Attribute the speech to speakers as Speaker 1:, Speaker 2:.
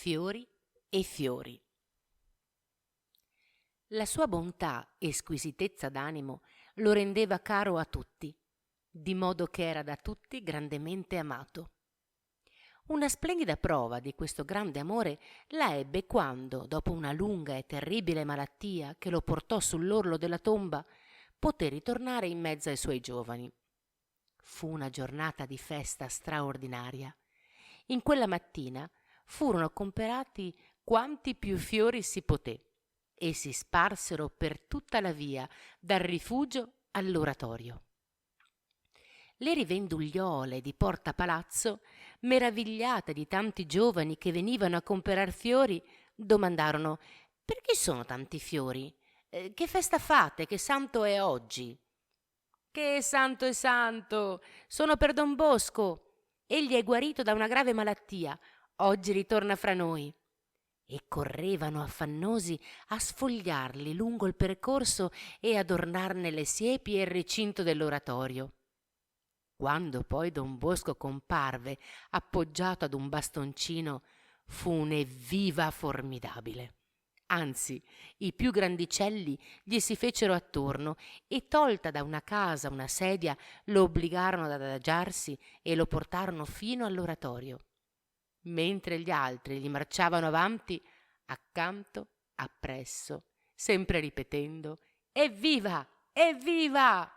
Speaker 1: fiori e fiori. La sua bontà e squisitezza d'animo lo rendeva caro a tutti, di modo che era da tutti grandemente amato. Una splendida prova di questo grande amore la ebbe quando, dopo una lunga e terribile malattia che lo portò sull'orlo della tomba, poté ritornare in mezzo ai suoi giovani. Fu una giornata di festa straordinaria. In quella mattina furono comperati quanti più fiori si poté e si sparsero per tutta la via, dal rifugio all'oratorio. Le rivendugliole di Porta Palazzo, meravigliate di tanti giovani che venivano a comperar fiori, domandarono: «Perché sono tanti fiori? Che festa fate? Che santo è oggi?» «Che santo è santo? Sono per Don Bosco. Egli è guarito da una grave malattia. Oggi ritorna fra noi». E correvano affannosi a sfogliarli lungo il percorso e adornarne le siepi e il recinto dell'oratorio. Quando poi Don Bosco comparve appoggiato ad un bastoncino, fu un evviva formidabile. Anzi, i più grandicelli gli si fecero attorno e, tolta da una casa una sedia, lo obbligarono ad adagiarsi e lo portarono fino all'oratorio, mentre gli altri gli marciavano avanti, accanto, appresso, sempre ripetendo: «Evviva! Evviva!»